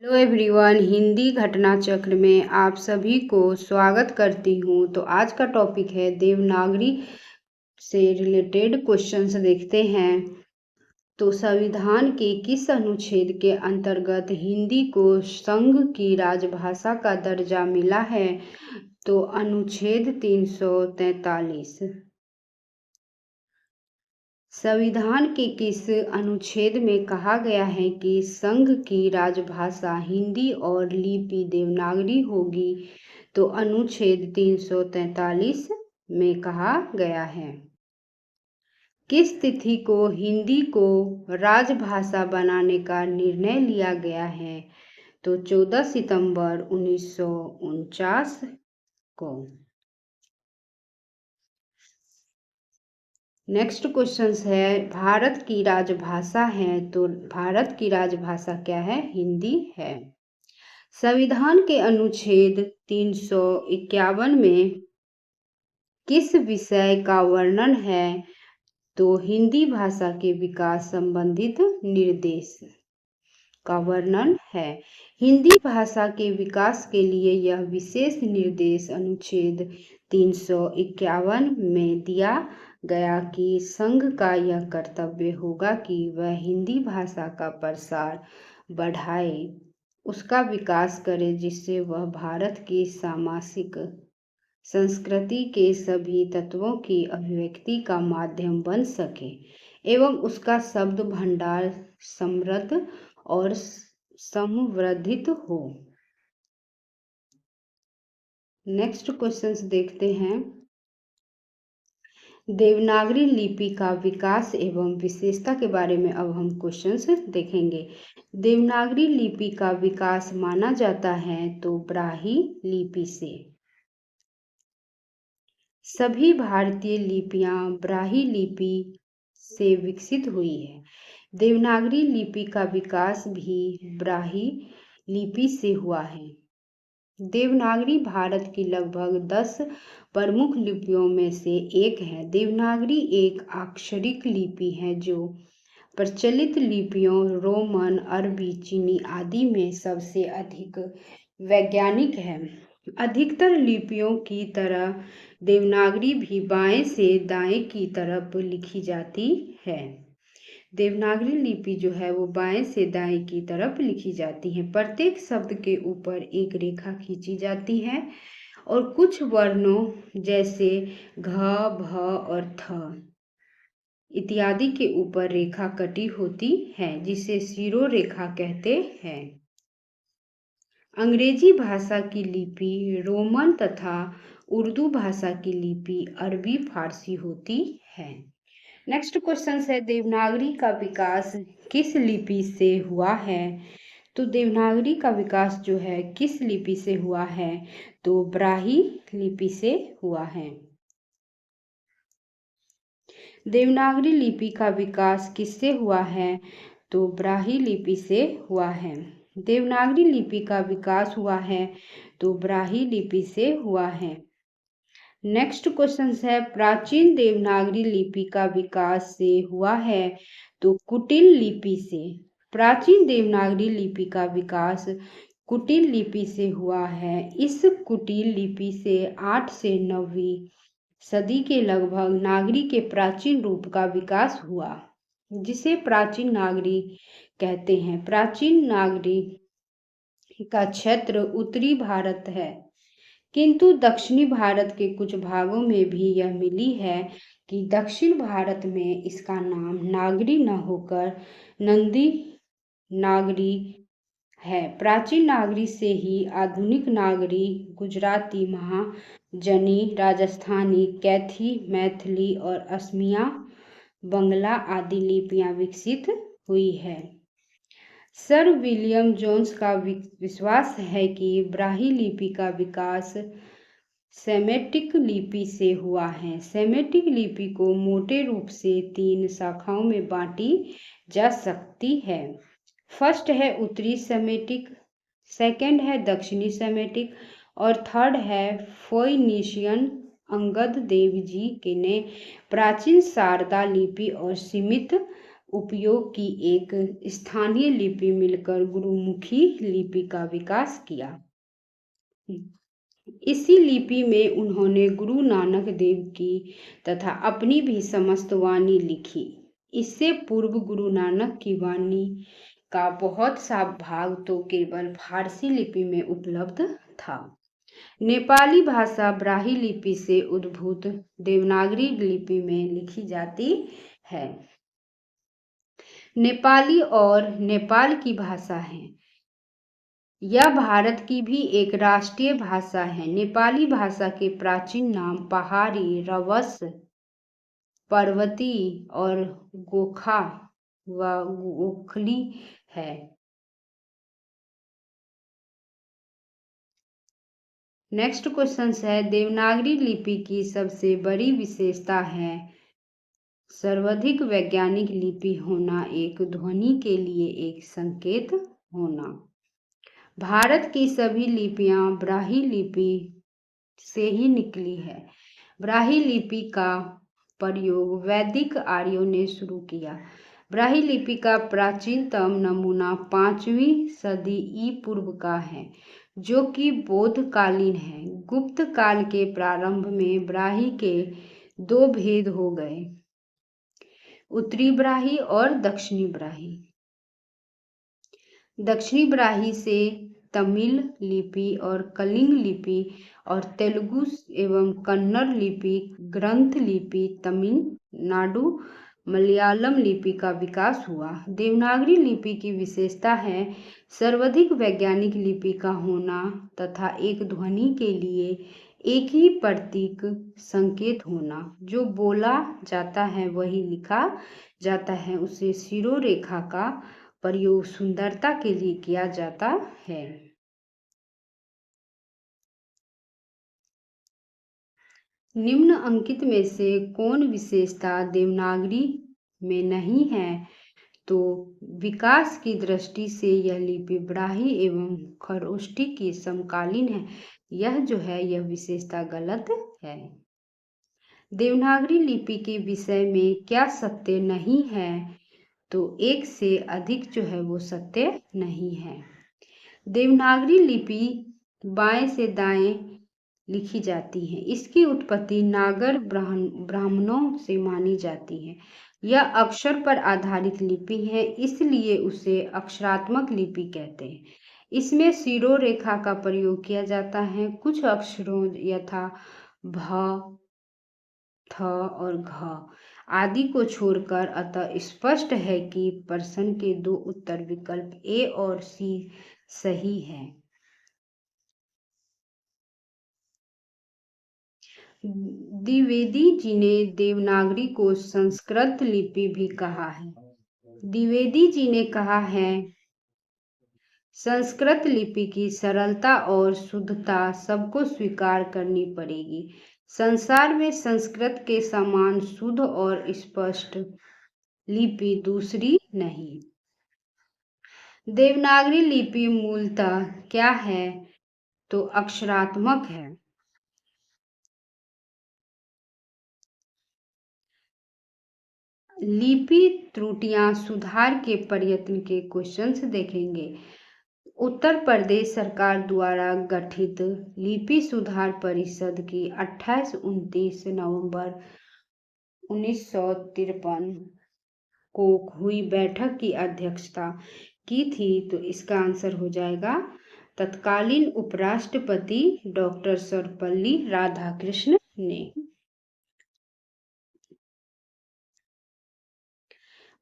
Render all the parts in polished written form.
Hello everyone, Hindi घटना चक्र में आप सभी को स्वागत करती हूँ। तो आज का टॉपिक है देवनागरी से रिलेटेड क्वेश्चंस देखते हैं। तो संविधान के किस अनुच्छेद के अंतर्गत हिंदी को संघ की राजभाषा का दर्जा मिला है? तो अनुच्छेद 343। संविधान के किस अनुच्छेद में कहा गया है कि संघ की राजभाषा हिंदी और लिपि देवनागरी होगी? तो अनुच्छेद 343 में कहा गया है। किस तिथि को हिंदी को राजभाषा बनाने का निर्णय लिया गया है? तो 14 सितंबर 1949 को। नेक्स्ट क्वेश्चन है, भारत की राजभाषा है? तो भारत की राजभाषा क्या है? हिंदी है। संविधान के अनुच्छेद 351 में किस विषय का वर्णन है? तो हिंदी भाषा के विकास संबंधित निर्देश का वर्णन है। हिंदी भाषा के विकास के लिए यह विशेष निर्देश अनुच्छेद 351 में दिया गया कि संघ का यह कर्तव्य होगा कि वह हिंदी भाषा का प्रसार बढ़ाए, उसका विकास करे, जिससे वह भारत की सामाजिक संस्कृति के सभी तत्वों की अभिव्यक्ति का माध्यम बन सके एवं उसका शब्द भंडार समृद्ध और संवर्धित हो। नेक्स्ट क्वेश्चंस देखते हैं। देवनागरी लिपि का विकास एवं विशेषता के बारे में अब हम क्वेश्चंस देखेंगे। देवनागरी लिपि का विकास माना जाता है तो ब्राह्मी लिपि से। सभी भारतीय लिपियां ब्राह्मी लिपि से विकसित हुई है। देवनागरी लिपि का विकास भी ब्राह्मी लिपि से हुआ है। देवनागरी भारत की लगभग 10 प्रमुख लिपियों में से एक है। देवनागरी एक अक्षरिक लिपि है जो प्रचलित लिपियों रोमन, अरबी, चीनी आदि में सबसे अधिक वैज्ञानिक है। अधिकतर लिपियों की तरह देवनागरी भी बाएं से दाएं की तरफ लिखी जाती है। देवनागरी लिपि जो है वो बाएं से दाएं की तरफ लिखी जाती है। प्रत्येक शब्द के ऊपर एक रेखा खींची जाती है और कुछ वर्णों जैसे घ, भ और थ इत्यादि के ऊपर रेखा कटी होती है, जिसे शिरोरेखा कहते हैं। अंग्रेजी भाषा की लिपि रोमन तथा उर्दू भाषा की लिपि अरबी फारसी होती है। नेक्स्ट क्वेश्चन है, देवनागरी का विकास किस लिपि से हुआ है? तो देवनागरी का विकास जो है किस लिपि से हुआ है? तो ब्राह्मी लिपि से हुआ है। देवनागरी लिपि का विकास किससे हुआ है? तो ब्राह्मी लिपि से हुआ है। देवनागरी लिपि का विकास हुआ है तो ब्राह्मी लिपि से हुआ है। नेक्स्ट क्वेश्चन है, प्राचीन देवनागरी लिपि का विकास से हुआ है तो कुटिल लिपि से। प्राचीन देवनागरी लिपि का विकास कुटिल लिपि से हुआ है। इस कुटिल लिपि से 8 से 9वीं सदी के लगभग नागरी के प्राचीन रूप का विकास हुआ, जिसे प्राचीन नागरी कहते हैं। प्राचीन नागरी का क्षेत्र उत्तरी भारत है, किंतु दक्षिणी भारत के कुछ भागों में भी यह मिली है कि दक्षिण भारत में इसका नाम नागरी न होकर नंदी नागरी है। प्राचीन नागरी से ही आधुनिक नागरी गुजराती, महाजनी, राजस्थानी, कैथी, मैथिली और असमिया, बंगला आदि लिपियां विकसित हुई है। सर विलियम जोन्स का विश्वास है कि ब्राह्मी लिपि का विकास सेमेटिक लिपि से हुआ है। सेमेटिक लिपि को मोटे रूप से 3 शाखाओं में बांटी जा सकती है। फर्स्ट है उत्तरी सेमेटिक, सेकंड है दक्षिणी सेमेटिक और थर्ड है फोइनिशियन। अंगद देव जी के ने प्राचीन शारदा लिपि और सीमित उपयोग की एक स्थानीय लिपि मिलकर गुरुमुखी लिपि का विकास किया। इसी लिपि में उन्होंने गुरु नानक देव की तथा अपनी भी समस्त वाणी लिखी। इससे पूर्व गुरु नानक की वाणी का बहुत सा भाग तो केवल फारसी लिपि में उपलब्ध था। नेपाली भाषा ब्राही लिपि से उद्भूत देवनागरी लिपि में लिखी जाती है। नेपाली और नेपाल की भाषा है। यह भारत की भी एक राष्ट्रीय भाषा है। नेपाली भाषा के प्राचीन नाम पहाड़ी, रवस, पर्वती और गोखा व गोखली है। नेक्स्ट क्वेश्चन है, देवनागरी लिपि की सबसे बड़ी विशेषता है सर्वाधिक वैज्ञानिक लिपि होना, एक ध्वनि के लिए एक संकेत होना। भारत की सभी लिपियां ब्राही लिपि से ही निकली है। ब्राही लिपि का प्रयोग वैदिक आर्यों ने शुरू किया। ब्राही लिपि का प्राचीनतम नमूना 5वीं सदी ई पूर्व का है, जो कि बौद्धकालीन है। गुप्त काल के प्रारंभ में ब्राही के दो भेद हो गए, उत्तरी ब्राही और दक्षिणी ब्राही। दक्षिणी ब्राही से तमिल लिपि और कलिंग लिपि और तेलुगु एवं कन्नड़ लिपि, ग्रंथ लिपि, तमिलनाडु मलयालम लिपि का विकास हुआ। देवनागरी लिपि की विशेषता है सर्वाधिक वैज्ञानिक लिपि का होना तथा एक ध्वनि के लिए एक ही प्रतीक संकेत होना। जो बोला जाता है वही लिखा जाता है। उसे शिरोरेखा का प्रयोग सुंदरता के लिए किया जाता है। निम्न अंकित में से कौन विशेषता देवनागरी में नहीं है? तो विकास की दृष्टि से यह लिपि ब्राही एवं खरोष्ठी की समकालीन है। यह जो है यह विशेषता गलत है। देवनागरी लिपि के विषय में क्या सत्य नहीं है? तो एक से अधिक जो है वो सत्य नहीं है। देवनागरी लिपि बाएं से दाएं लिखी जाती है। इसकी उत्पत्ति नागर ब्राह्मणों से मानी जाती है। यह अक्षर पर आधारित लिपि है, इसलिए उसे अक्षरात्मक लिपि कहते हैं। इसमें शिरोरेखा का प्रयोग किया जाता है। कुछ अक्षरों यथा भ, थ और घ आदि को छोड़कर अतः स्पष्ट है कि प्रश्न के दो उत्तर विकल्प ए और सी सही है। द्विवेदी जी ने देवनागरी को संस्कृत लिपि भी कहा है। द्विवेदी जी ने कहा है संस्कृत लिपि की सरलता और शुद्धता सबको स्वीकार करनी पड़ेगी। संसार में संस्कृत के समान शुद्ध और स्पष्ट लिपि दूसरी नहीं। देवनागरी लिपि मूलतः क्या है? तो अक्षरात्मक है। लिपि त्रुटियां सुधार के प्रयत्न के क्वेश्चंस देखेंगे। उत्तर प्रदेश सरकार द्वारा गठित लिपि सुधार परिषद की 28-29 नवंबर 1953 को हुई बैठक की अध्यक्षता की थी। तो इसका आंसर हो जाएगा तत्कालीन उपराष्ट्रपति डॉक्टर सर्वपल्ली राधाकृष्ण ने।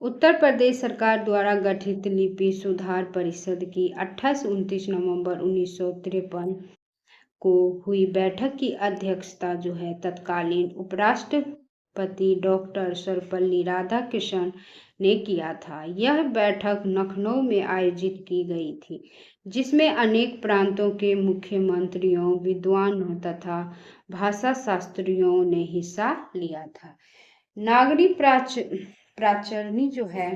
उत्तर प्रदेश सरकार द्वारा गठित लिपि सुधार परिषद की 28-29 नवंबर 1953 को हुई बैठक की अध्यक्षता जो है तत्कालीन उपराष्ट्रपति डॉक्टर सर्वपल्ली राधाकृष्णन ने किया था। यह बैठक लखनऊ में आयोजित की गई थी, जिसमें अनेक प्रांतों के मुख्यमंत्रियों, विद्वानों तथा भाषा शास्त्रियों ने हिस्सा लिया था। नागरी प्राचारणी जो है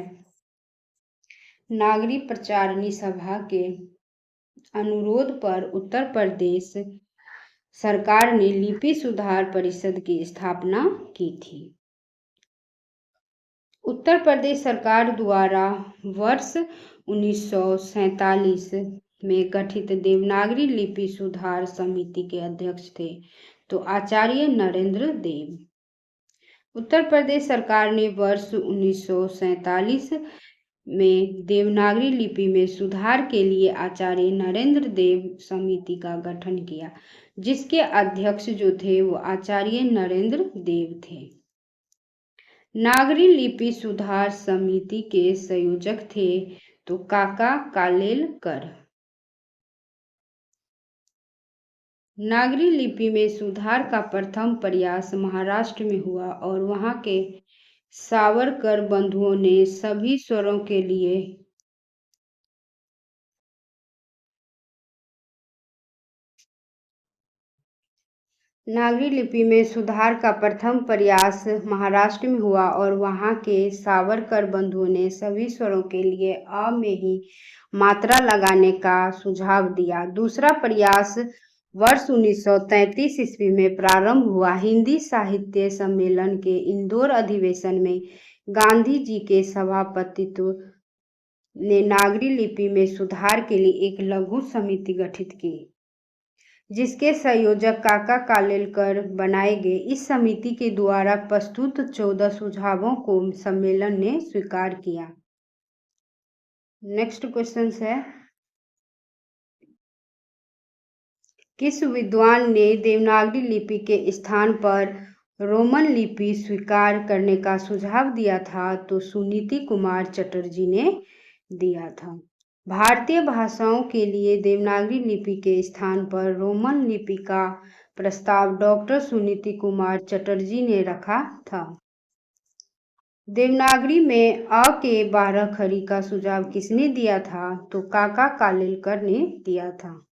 नागरी प्रचारणी सभा के अनुरोध पर उत्तर प्रदेश सरकार ने लिपि सुधार परिषद की स्थापना की थी। उत्तर प्रदेश सरकार द्वारा वर्ष 1947 में गठित देवनागरी लिपि सुधार समिति के अध्यक्ष थे तो आचार्य नरेंद्र देव। उत्तर प्रदेश सरकार ने वर्ष 1947 में देवनागरी लिपि में सुधार के लिए आचार्य नरेंद्र देव समिति का गठन किया, जिसके अध्यक्ष जो थे वो आचार्य नरेंद्र देव थे। नागरी लिपि सुधार समिति के संयोजक थे तो काका कालेलकर। नागरी लिपि में सुधार का प्रथम प्रयास महाराष्ट्र में हुआ और वहां के सावरकर बंधुओं ने सभी स्वरों के लिए नागरी लिपि में सुधार का प्रथम प्रयास महाराष्ट्र में हुआ और वहां के सावरकर बंधुओं ने सभी स्वरों के लिए अ में ही मात्रा लगाने का सुझाव दिया। दूसरा प्रयास वर्ष 1933 ईस्वी में प्रारंभ हुआ। हिंदी साहित्य सम्मेलन के इंदौर अधिवेशन में गांधी जी के सभापतित्व ने नागरी लिपि में सुधार के लिए एक लघु समिति गठित की, जिसके संयोजक काका कालेलकर बनाए गए। इस समिति के द्वारा प्रस्तुत 14 सुझावों को सम्मेलन ने स्वीकार किया। नेक्स्ट क्वेश्चन है, किस विद्वान ने देवनागरी लिपि के स्थान पर रोमन लिपि स्वीकार करने का सुझाव दिया था तो सुनीति कुमार चटर्जी ने दिया था। भारतीय भाषाओं के लिए देवनागरी लिपि के स्थान पर रोमन लिपि का प्रस्ताव डॉक्टर सुनीति कुमार चटर्जी ने रखा था। देवनागरी में अ के 12 अक्षरी का सुझाव किसने दिया था तो काका कालेलकर ने दिया था।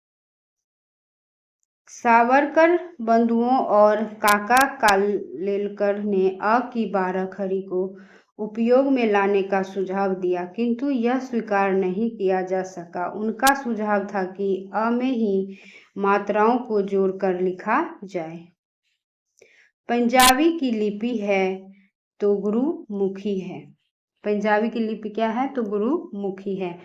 सावरकर बंधुओं और काका कालेलकर ने अ की 12 अक्षरी को उपयोग में लाने का सुझाव दिया, किंतु यह स्वीकार नहीं किया जा सका। उनका सुझाव था कि अ में ही मात्राओं को जोड़कर लिखा जाए। पंजाबी की लिपि है तो गुरुमुखी है। पंजाबी की लिपि क्या है तो गुरुमुखी है।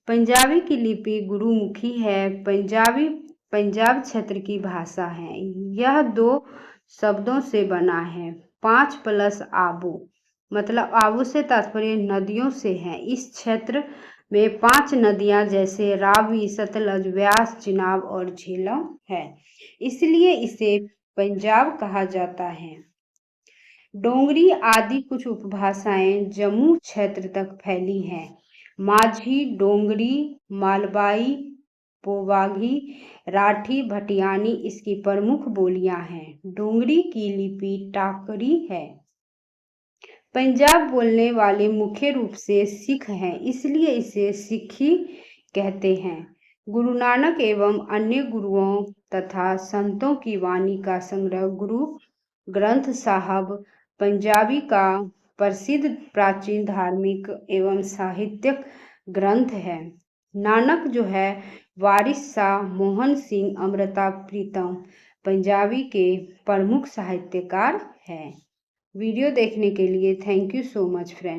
पंजाबी की लिपि गुरुमुखी है। पंजाबी पंजाब क्षेत्र की भाषा है। यह 2 शब्दों से बना है। 5 प्लस आबू, मतलब आबू से तात्पर्य नदियों से है। इस क्षेत्र में 5 नदियां जैसे रावी, सतलज, व्यास, चिनाब और झेलम है, इसलिए इसे पंजाब कहा जाता है। डोंगरी आदि कुछ उपभाषाएं जम्मू क्षेत्र तक फैली हैं। माझी, डोंगरी, मालवाई, पोवागी, राठी, भटियानी इसकी प्रमुख बोलियां हैं। डोंगरी की लिपि टाकरी है। पंजाब बोलने वाले मुख्य रूप से सिख हैं, इसलिए इसे सिखी कहते हैं। गुरु नानक एवं अन्य गुरुओं तथा संतों की वाणी का संग्रह गुरु ग्रंथ साहब पंजाबी का प्रसिद्ध प्राचीन धार्मिक एवं साहित्यिक ग्रंथ है। नानक जो है वारिस शाह मोहन सिंह अमृता प्रीतम पंजाबी के प्रमुख साहित्यकार हैं। वीडियो देखने के लिए thank you so much friend.